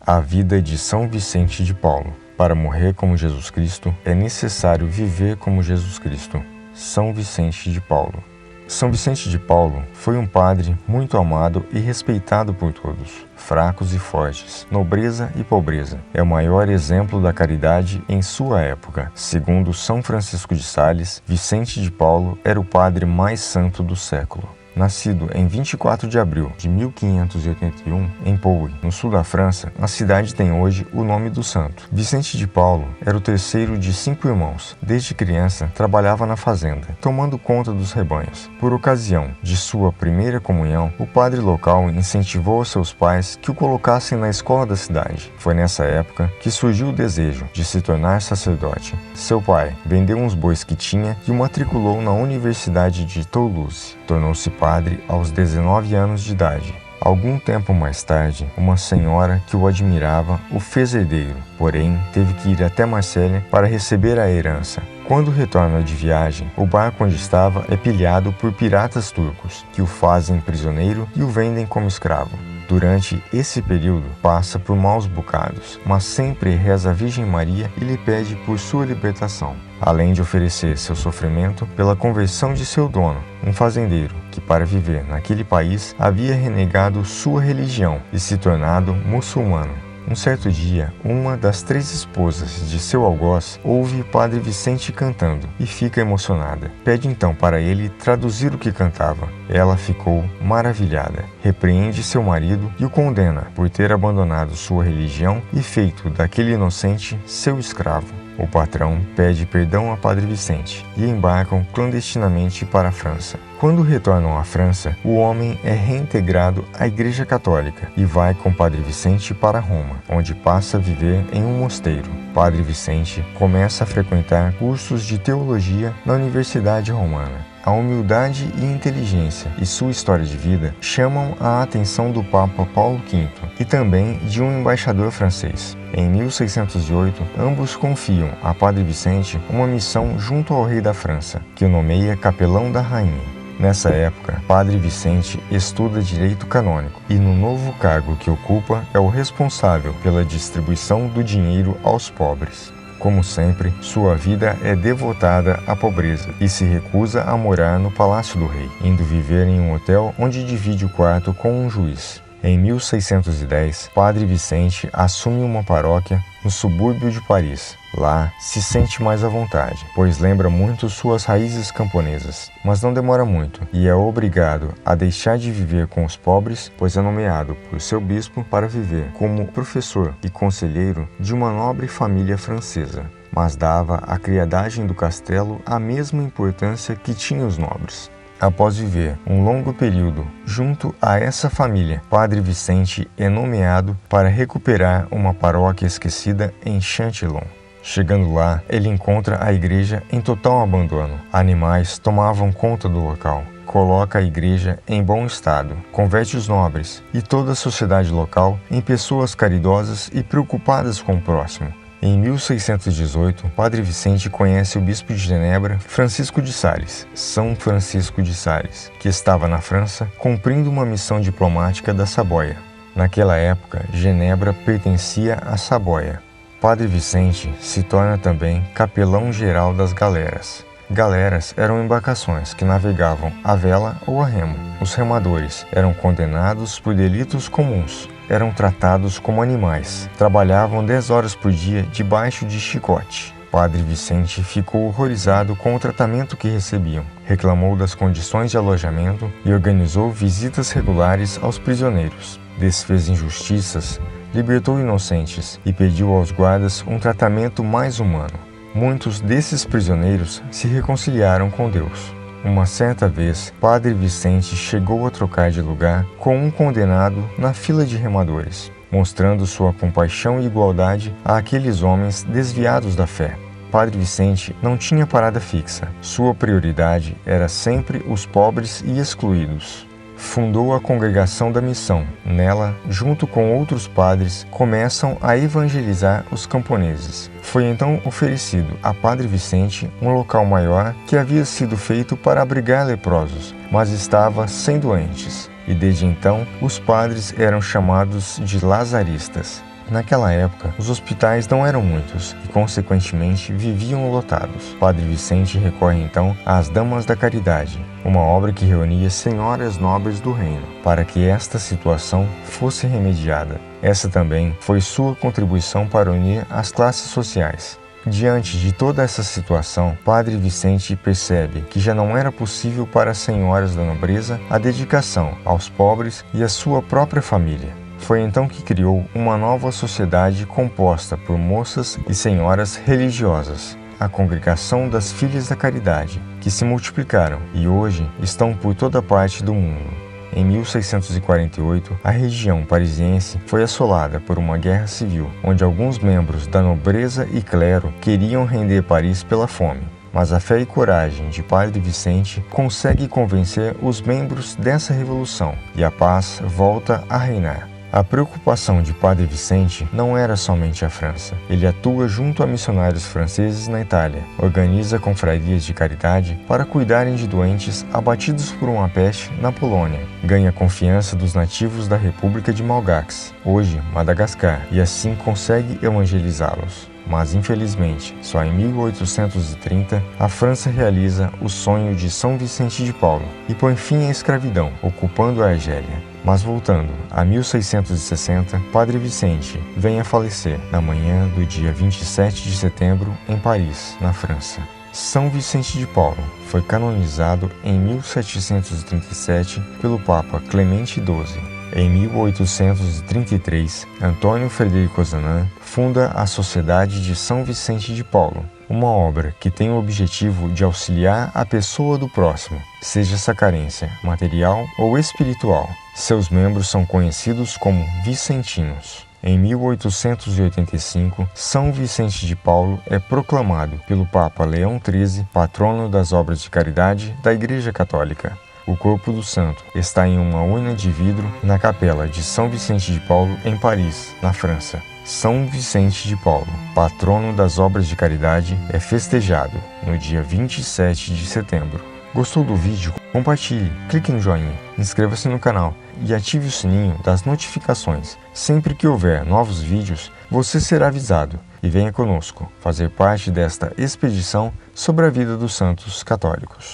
A vida de São Vicente de Paulo. Para morrer como Jesus Cristo, é necessário viver como Jesus Cristo. São Vicente de Paulo. São Vicente de Paulo foi um padre muito amado e respeitado por todos, fracos e fortes, nobreza e pobreza. É o maior exemplo da caridade em sua época. Segundo São Francisco de Sales, Vicente de Paulo era o padre mais santo do século. Nascido em 24 de abril de 1581 em Pau, no sul da França, a cidade tem hoje o nome do santo. Vicente de Paulo era o terceiro de 5 irmãos. Desde criança, trabalhava na fazenda, tomando conta dos rebanhos. Por ocasião de sua primeira comunhão, o padre local incentivou seus pais que o colocassem na escola da cidade. Foi nessa época que surgiu o desejo de se tornar sacerdote. Seu pai vendeu uns bois que tinha e o matriculou na Universidade de Toulouse. Tornou-se padre aos 19 anos de idade. Algum tempo mais tarde, uma senhora que o admirava o fez herdeiro, porém teve que ir até Marselha para receber a herança. Quando retorna de viagem, o barco onde estava é pilhado por piratas turcos, que o fazem prisioneiro e o vendem como escravo. Durante esse período, passa por maus bocados, mas sempre reza a Virgem Maria e lhe pede por sua libertação, além de oferecer seu sofrimento pela conversão de seu dono, um fazendeiro, que para viver naquele país havia renegado sua religião e se tornado muçulmano. Um certo dia, uma das 3 esposas de seu algoz ouve o padre Vicente cantando e fica emocionada. Pede então para ele traduzir o que cantava. Ela ficou maravilhada, repreende seu marido e o condena por ter abandonado sua religião e feito daquele inocente seu escravo. O patrão pede perdão a padre Vicente e embarcam clandestinamente para a França. Quando retornam à França, o homem é reintegrado à Igreja Católica e vai com padre Vicente para Roma, onde passa a viver em um mosteiro. Padre Vicente começa a frequentar cursos de teologia na Universidade Romana. A humildade e inteligência e sua história de vida chamam a atenção do Papa Paulo V e também de um embaixador francês. Em 1608, ambos confiam a Padre Vicente uma missão junto ao rei da França, que o nomeia capelão da rainha. Nessa época, Padre Vicente estuda direito canônico e no novo cargo que ocupa é o responsável pela distribuição do dinheiro aos pobres. Como sempre, sua vida é devotada à pobreza e se recusa a morar no palácio do rei, indo viver em um hotel onde divide o quarto com um juiz. Em 1610, Padre Vicente assume uma paróquia no subúrbio de Paris. Lá, se sente mais à vontade, pois lembra muito suas raízes camponesas. Mas não demora muito, e é obrigado a deixar de viver com os pobres, pois é nomeado por seu bispo para viver como professor e conselheiro de uma nobre família francesa. Mas dava à criadagem do castelo a mesma importância que tinha os nobres. Após viver um longo período junto a essa família, Padre Vicente é nomeado para recuperar uma paróquia esquecida em Châtillon. Chegando lá, ele encontra a igreja em total abandono. Animais tomavam conta do local. Coloca a igreja em bom estado, converte os nobres e toda a sociedade local em pessoas caridosas e preocupadas com o próximo. Em 1618, Padre Vicente conhece o bispo de Genebra, Francisco de Sales, São Francisco de Sales, que estava na França cumprindo uma missão diplomática da Saboia. Naquela época, Genebra pertencia à Saboia. Padre Vicente se torna também capelão-geral das galeras. Galeras eram embarcações que navegavam à vela ou a remo. Os remadores eram condenados por delitos comuns. Eram tratados como animais. Trabalhavam 10 horas por dia debaixo de chicote. Padre Vicente ficou horrorizado com o tratamento que recebiam. Reclamou das condições de alojamento e organizou visitas regulares aos prisioneiros. Desfez injustiças, libertou inocentes e pediu aos guardas um tratamento mais humano. Muitos desses prisioneiros se reconciliaram com Deus. Uma certa vez, Padre Vicente chegou a trocar de lugar com um condenado na fila de remadores, mostrando sua compaixão e igualdade àqueles homens desviados da fé. Padre Vicente não tinha parada fixa. Sua prioridade era sempre os pobres e excluídos. Fundou a Congregação da Missão. Nela, junto com outros padres, começam a evangelizar os camponeses. Foi então oferecido a Padre Vicente um local maior que havia sido feito para abrigar leprosos, mas estava sem doentes. E desde então, os padres eram chamados de lazaristas. Naquela época, os hospitais não eram muitos e, consequentemente, viviam lotados. Padre Vicente recorre então às Damas da Caridade, uma obra que reunia senhoras nobres do reino, para que esta situação fosse remediada. Essa também foi sua contribuição para unir as classes sociais. Diante de toda essa situação, Padre Vicente percebe que já não era possível para as senhoras da nobreza a dedicação aos pobres e à sua própria família. Foi então que criou uma nova sociedade composta por moças e senhoras religiosas, a Congregação das Filhas da Caridade, que se multiplicaram e hoje estão por toda parte do mundo. Em 1648, a região parisiense foi assolada por uma guerra civil, onde alguns membros da nobreza e clero queriam render Paris pela fome. Mas a fé e coragem de Padre Vicente consegue convencer os membros dessa revolução e a paz volta a reinar. A preocupação de Padre Vicente não era somente a França. Ele atua junto a missionários franceses na Itália, organiza confrarias de caridade para cuidarem de doentes abatidos por uma peste na Polônia, ganha a confiança dos nativos da República de Malgache, hoje Madagascar, e assim consegue evangelizá-los. Mas, infelizmente, só em 1830, a França realiza o sonho de São Vicente de Paulo e põe fim à escravidão, ocupando a Argélia. Mas voltando a 1660, Padre Vicente vem a falecer na manhã do dia 27 de setembro em Paris, na França. São Vicente de Paulo foi canonizado em 1737 pelo Papa Clemente XII. Em 1833, Antônio Frederico Ozanam funda a Sociedade de São Vicente de Paulo, uma obra que tem o objetivo de auxiliar a pessoa do próximo, seja essa carência material ou espiritual. Seus membros são conhecidos como vicentinos. Em 1885, São Vicente de Paulo é proclamado pelo Papa Leão XIII patrono das obras de caridade da Igreja Católica. O corpo do santo está em uma urna de vidro na capela de São Vicente de Paulo, em Paris, na França. São Vicente de Paulo, patrono das obras de caridade, é festejado no dia 27 de setembro. Gostou do vídeo? Compartilhe, clique no joinha, inscreva-se no canal e ative o sininho das notificações. Sempre que houver novos vídeos, você será avisado e venha conosco fazer parte desta expedição sobre a vida dos santos católicos.